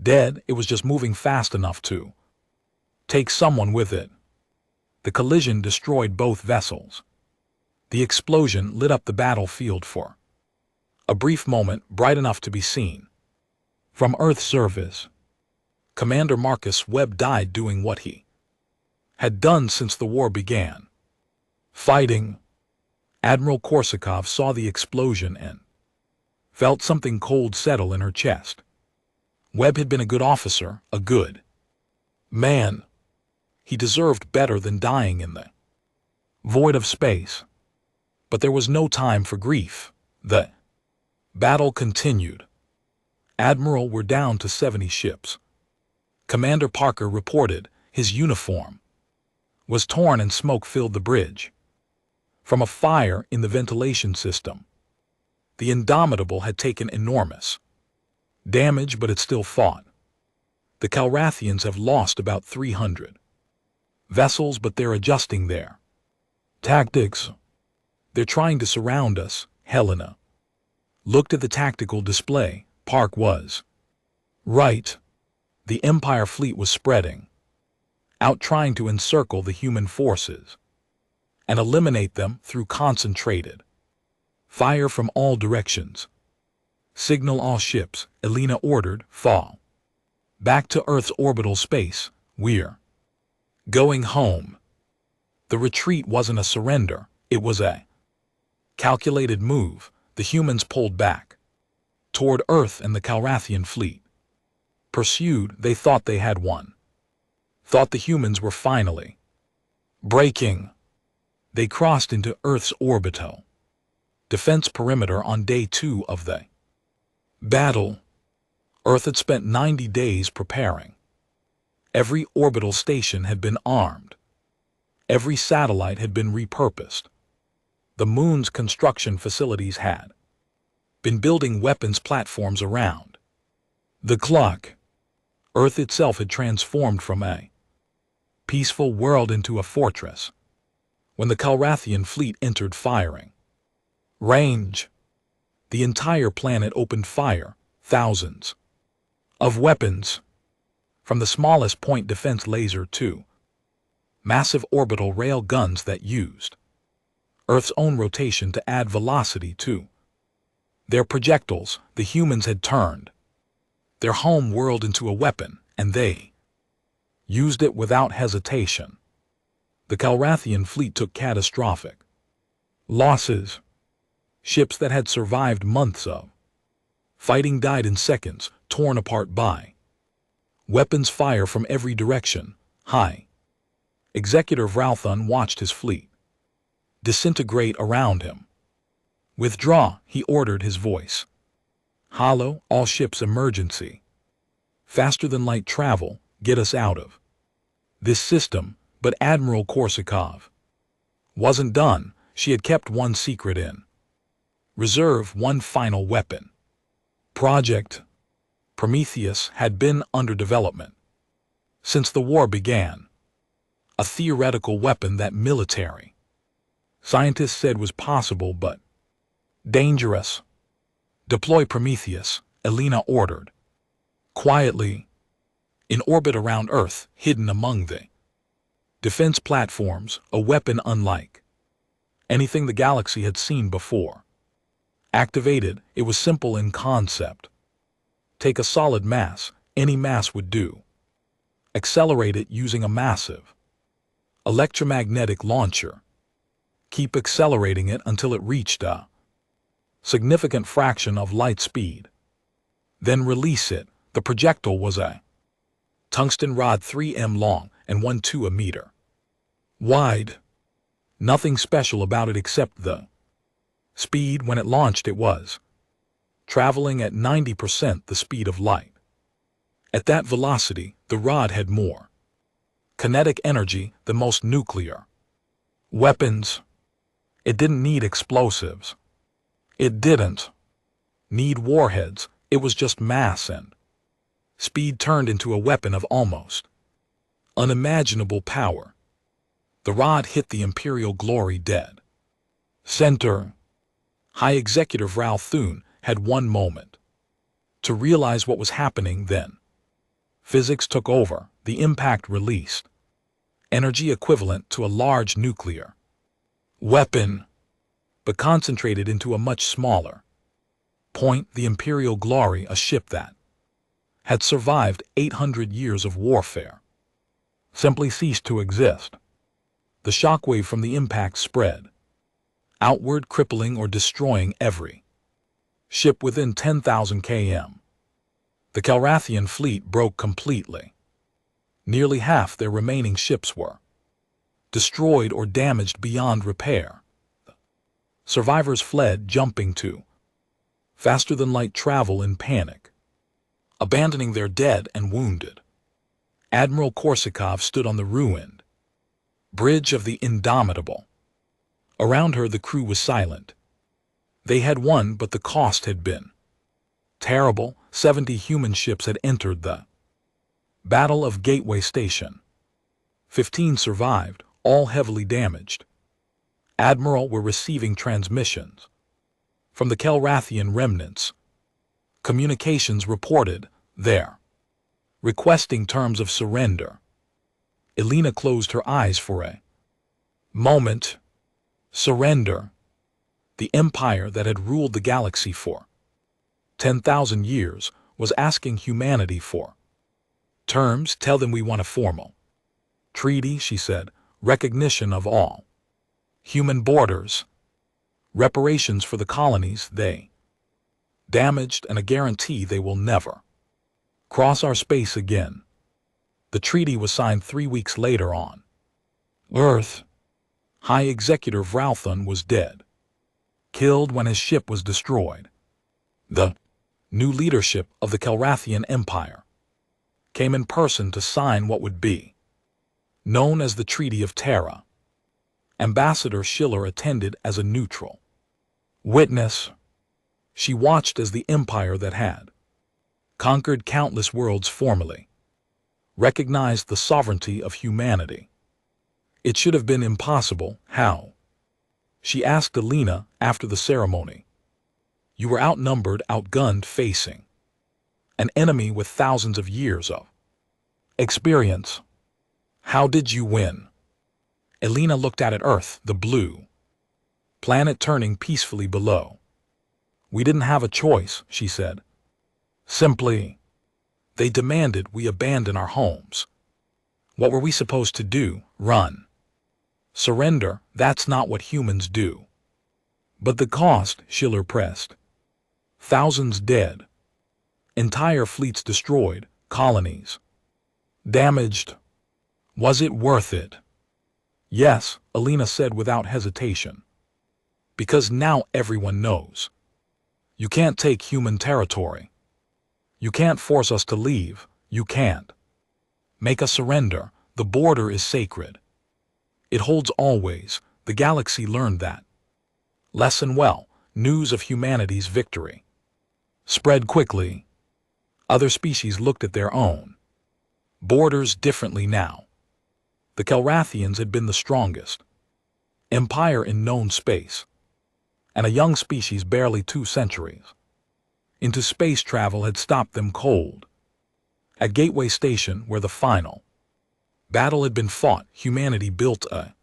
dead. It was just moving fast enough to take someone with it. The collision destroyed both vessels. The explosion lit up the battlefield for a brief moment, bright enough to be seen from Earth's surface. Commander Marcus Webb died doing what he had done since the war began, fighting. Admiral Korsakov saw the explosion and felt something cold settle in her chest. Webb had been a good officer, a good man. He deserved better than dying in the void of space. But there was no time for grief. The battle continued. Admiral, we're down to 70 ships. Commander Parker reported. His uniform was torn and smoke filled the bridge from a fire in the ventilation system. The Indomitable had taken enormous damage, but it still fought. The Calrathians have lost about 300 vessels, but they're adjusting their tactics. They're trying to surround us. Helena looked at the tactical display. Park was right. The Empire fleet was spreading out, trying to encircle the human forces and eliminate them through concentrated fire from all directions. "Signal all ships," Elena ordered. "Fall back to Earth's orbital space. We're going home." The retreat wasn't a surrender. It was a calculated move. The humans pulled back toward Earth, and the Calrathian fleet pursued. They thought they had won. Thought the humans were finally breaking. They crossed into Earth's orbital defense perimeter on day 2 of the battle. Earth had spent 90 days preparing. Every orbital station had been armed. Every satellite had been repurposed. The moon's construction facilities had been building weapons platforms around the clock. Earth itself had transformed from a peaceful world into a fortress. When the Calrathian fleet entered firing range, the entire planet opened fire. Thousands of weapons, from the smallest point defense laser to massive orbital rail guns that used Earth's own rotation to add velocity to their projectiles. The humans had turned their home world into a weapon, and they used it without hesitation. The Calrathian fleet took catastrophic losses. Ships that had survived months of fighting died in seconds, torn apart by weapons fire from every direction. High Executive Ralthun watched his fleet disintegrate around him. "Withdraw," he ordered, his voice hollow. "All ships, emergency. Faster than light travel. Get us out of this system." But Admiral Korsakov wasn't done. She had kept one secret in reserve, one final weapon. Project Prometheus had been under development since the war began. A theoretical weapon that military scientists said was possible but dangerous. "Deploy Prometheus," Elena ordered. Quietly, in orbit around Earth, hidden among the defense platforms, a weapon unlike anything the galaxy had seen before. Activated, it was simple in concept. Take a solid mass, any mass would do. Accelerate it using a massive electromagnetic launcher. Keep accelerating it until it reached a significant fraction of light speed. Then release it. The projectile was a tungsten rod 3 m long and 1.2 m wide. Nothing special about it except the speed. When it launched, it was traveling at 90% the speed of light. At that velocity, the rod had more kinetic energy than most nuclear weapons. It didn't need explosives. It didn't need warheads. It was just mass and speed turned into a weapon of almost unimaginable power. The rod hit the Imperial Glory dead center. High Executive Ralph Thune had one moment to realize what was happening. Then physics took over. The impact released energy equivalent to a large nuclear weapon, but concentrated into a much smaller point. The Imperial Glory, a ship that had survived 800 years of warfare, simply ceased to exist. The shockwave from the impact spread outward, crippling or destroying every ship within 10,000 km. The Calrathian fleet broke completely. Nearly half their remaining ships were destroyed or damaged beyond repair. Survivors fled, jumping to faster-than-light travel in panic, abandoning their dead and wounded. Admiral Korsakov stood on the ruined bridge of the Indomitable. Around her, the crew was silent. They had won, but the cost had been terrible. 70 human ships had entered the Battle of Gateway Station. 15 survived, all heavily damaged. Admiral were receiving transmissions from the Calrathian remnants. Communications reported there, requesting terms of surrender. Elena closed her eyes for a moment. Surrender. The empire that had ruled the galaxy for 10,000 years was asking humanity for terms. Tell them we want a formal treaty, she said. Recognition of all human borders, reparations for the colonies they damaged, and a guarantee they will never cross our space again. The treaty was signed 3 weeks later on Earth. High Executive Ralph Thune was dead, killed when his ship was destroyed. The new leadership of the Calrathian Empire came in person to sign what would be known as the Treaty of Terra. Ambassador Schiller attended as a neutral witness. She watched as the empire that had conquered countless worlds formally recognized the sovereignty of humanity. It should have been impossible. How? She asked Elena after the ceremony. You were outnumbered, outgunned, facing an enemy with thousands of years of experience. How did you win? Elena looked at Earth, the blue planet turning peacefully below. We didn't have a choice, she said. Simply, they demanded we abandon our homes. What were we supposed to do? Run? Surrender? That's not what humans do. But the cost, Schiller pressed. Thousands dead. Entire fleets destroyed. Colonies damaged. Was it worth it? Yes, Elena said without hesitation. Because now everyone knows. You can't take human territory. You can't force us to leave. You can't make us surrender. The border is sacred. It holds always. The galaxy learned that lesson well. News of humanity's victory spread quickly. Other species looked at their own borders differently now. The Calrathians had been the strongest empire in known space, and a young species barely 2 centuries into space travel had stopped them cold. At Gateway Station, where the final battle had been fought, humanity built a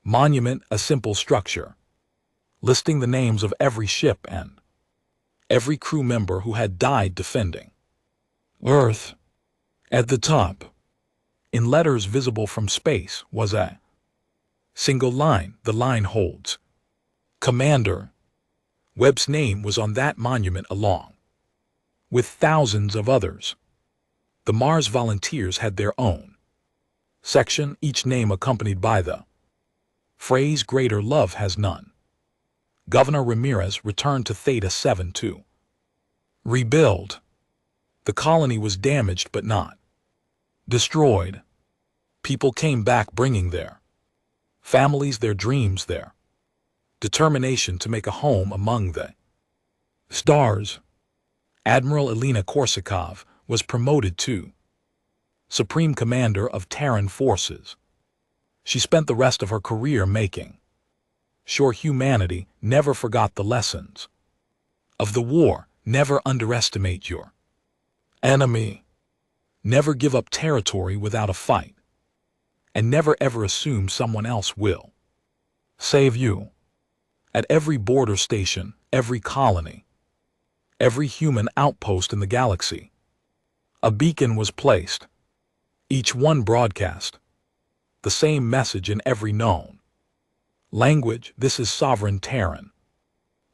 monument, a simple structure, listing the names of every ship and every crew member who had died defending Earth. At the top, in letters visible from space, was a single line. The line holds Commander. Webb's name was on that monument along with thousands of others. The Mars volunteers had their own section, each name accompanied by the phrase "Greater love has none." Governor Ramirez returned to Theta 7 to rebuild. The colony was damaged but not destroyed. People came back bringing their families, their dreams, their determination to make a home among the stars. Admiral Elena Korsakov was promoted to Supreme Commander of Terran forces. She spent the rest of her career making sure humanity never forgot the lessons of the war. Never underestimate your enemy. Never give up territory without a fight. And never ever assume someone else will save you. At every border station, every colony, every human outpost in the galaxy, a beacon was placed. Each one broadcast the same message in every known language: this is sovereign Terran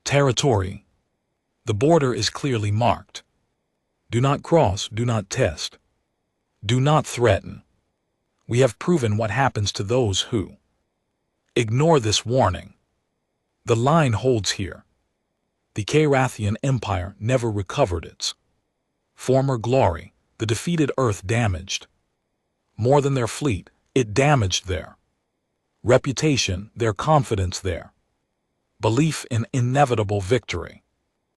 territory. The border is clearly marked. Do not cross, do not test, do not threaten. We have proven what happens to those who ignore this warning. The line holds here. The Karathian Empire never recovered its former glory. The defeated Earth damaged more than their fleet. It damaged their reputation, their confidence, their belief in inevitable victory.